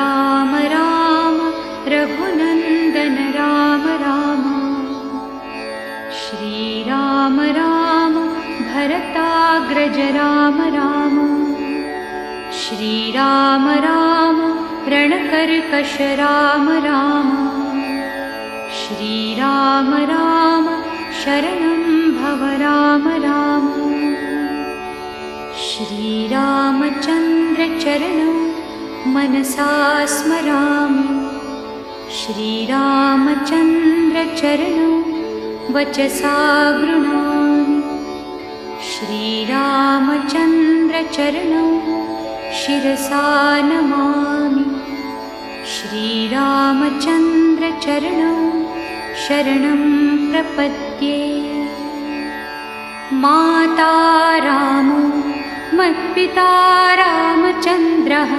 राम राम रघुनंदन राम राम। श्रीराम राम भरताग्रज राम राम। श्रीराम राम रणकर्कश राम राम। श्रीराम राम शरणं भव राम राम। श्रीरामचन्द्र चरणं मनसा स्मरामि। श्रीरामचन्द्र चरणं वचसा गृह्णामि। श्रीरामचन्द्र चरणं शिरसा नमामि। श्रीरामचन्द्र चरणं शरणं प्रपद्ये। माता रामो मत्पिता रामचन्द्रः